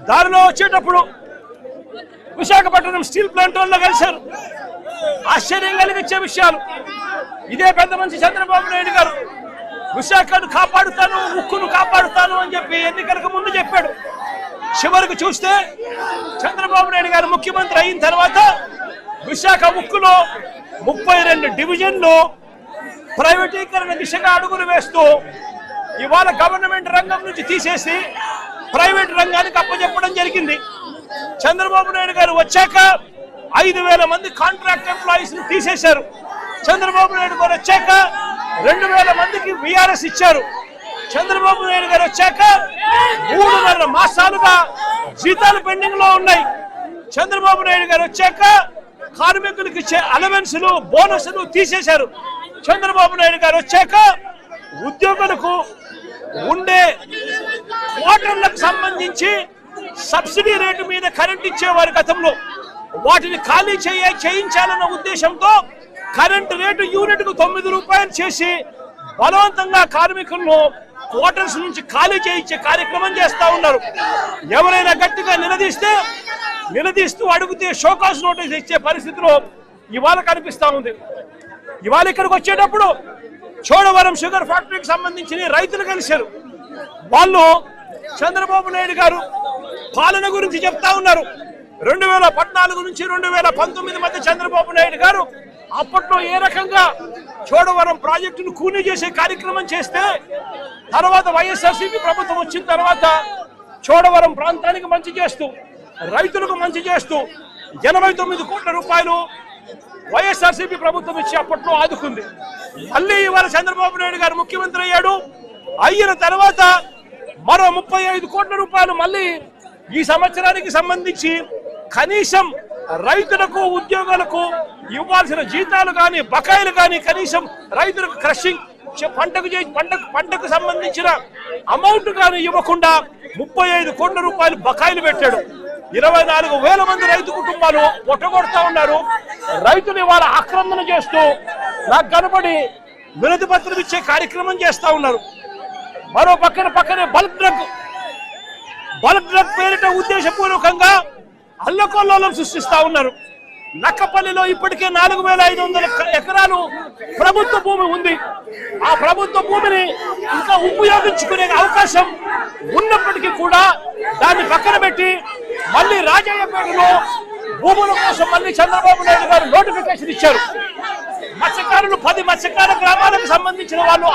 దారిలో వచ్చేటప్పుడు Visakhapatnam steel plant వాళ్ళు కలిశారు. ఆశ్చర్యం కలిగించే విషయాలు. ఇదే పెద్ద మనిషి చంద్రబాబు నాయుడు గారు విశాఖను కాపాడుతాను, ఉక్కును కాపాడుతాను అని చెప్పి ఎన్నికలకు ముందు చెప్పాడు. చివరికి చూస్తే చంద్రబాబు నాయుడు గారు ముఖ్యమంత్రి అయిన తర్వాత విశాఖ ఉక్కులో 32 డివిజన్లు ప్రైవేటీకరణ దిశగా అడుగులు వేస్తూ ఇవాళ గవర్నమెంట్ రంగం నుంచి తీసేసి ప్రైవేట్ రంగానికి అప్పచెప్పడం జరిగింది. చంద్రబాబు నాయుడు గారు వచ్చాక 5,000 మంది కాంట్రాక్ట్ ఎంప్లాయీస్ ని తీసేశారు. చంద్రబాబు నాయుడు గారు వచ్చాక 2,000 మందికి విఆర్ఎస్ ఇచ్చారు. చంద్రబాబు నాయుడు గారు వచ్చాక 3.5 మాసాలుగా జీతాలు పెండింగ్ లో ఉన్నాయి. చంద్రబాబు నాయుడు గారు వచ్చాక కార్మికులకు ఇచ్చే అలవెన్సులు, బోనస్లు తీసేశారు. చంద్రబాబు నాయుడు గారు వచ్చాక ఉద్యోగులకు ఉండే క్వార్టర్లకు సంబంధించి సబ్సిడీ రేటు మీద కరెంట్ ఇచ్చేవారు గతంలో. వాటిని ఖాళీ చేయించాలన్న ఉద్దేశంతో కరెంటు రేటు యూనిట్ కు 9 రూపాయలు చేసి బలవంతంగా కార్మికులను క్వార్టర్స్ నుంచి ఖాళీ చేయించే కార్యక్రమం చేస్తా ఉన్నారు. ఎవరైనా గట్టిగా నిలదీస్తూ అడిగితే షోకాస్ నోటీస్ ఇచ్చే పరిస్థితిలో ఇవాళ కనిపిస్తా ఉంది. ఇవాళ ఇక్కడికి వచ్చేటప్పుడు చోడవరం షుగర్ ఫ్యాక్టరీకి సంబంధించిన రైతులు కలిశారు. వాళ్ళు చంద్రబాబు నాయుడు గారు పాలన గురించి చెప్తా ఉన్నారు. 2014 నుంచి 2019 మధ్య చంద్రబాబు నాయుడు గారు అప్పట్లో ఏ రకంగా చోడవరం ప్రాజెక్టును కూనీ చేసే కార్యక్రమం చేస్తే, తర్వాత వైఎస్ఆర్సీపీ ప్రభుత్వం వచ్చిన తర్వాత చోడవరం ప్రాంతానికి మంచి చేస్తూ, రైతులకు మంచి చేస్తూ 89 కోట్ల రూపాయలు వైఎస్ఆర్సీపీ ప్రభుత్వం ఇచ్చి అప్పట్లో ఆదుకుంది. మళ్ళీ ఇవాళ చంద్రబాబు నాయుడు గారు ముఖ్యమంత్రి అయిన తర్వాత మరో 35 కోట్ల రూపాయలు మళ్ళీ ఈ సంవత్సరానికి సంబంధించి కనీసం రైతులకు, ఉద్యోగులకు ఇవ్వాల్సిన జీతాలు కానీ, బకాయిలు కానీ, కనీసం రైతులకు క్రషింగ్ పంటకు సంబంధించిన అమౌంట్ కానీ ఇవ్వకుండా 35 కోట్ల రూపాయలు బకాయిలు పెట్టాడు. 24,000 మంది రైతు కుటుంబాలు పొట్టగొడతా ఉన్నారు. రైతులు ఇవాళ ఆక్రమణ చేస్తూ నాకు కనపడి వినతి పత్రం ఇచ్చే కార్యక్రమం చేస్తా ఉన్నారు. మరో పక్కనే బల్క్ డ్రగ్ పేరిట ఉద్దేశపూర్వకంగా అల్లకొల్లోలం సృష్టిస్తా ఉన్నారు. నక్కపల్లిలో ఇప్పటికే 4,500 ఎకరాలు ప్రభుత్వ భూమి ఉంది. ఆ ప్రభుత్వ భూమిని ఇంకా ఉపయోగించుకునే అవకాశం ఉన్నప్పటికీ కూడా దాన్ని పక్కన పెట్టి మళ్ళీ రాజయ్యపేటలో భూముల కోసం మళ్ళీ చంద్రబాబు నాయుడు గారు నోటిఫికేషన్ ఇచ్చారు. మత్స్యకారులు 10 మత్స్యకార గ్రామాలకు సంబంధించిన వాళ్ళు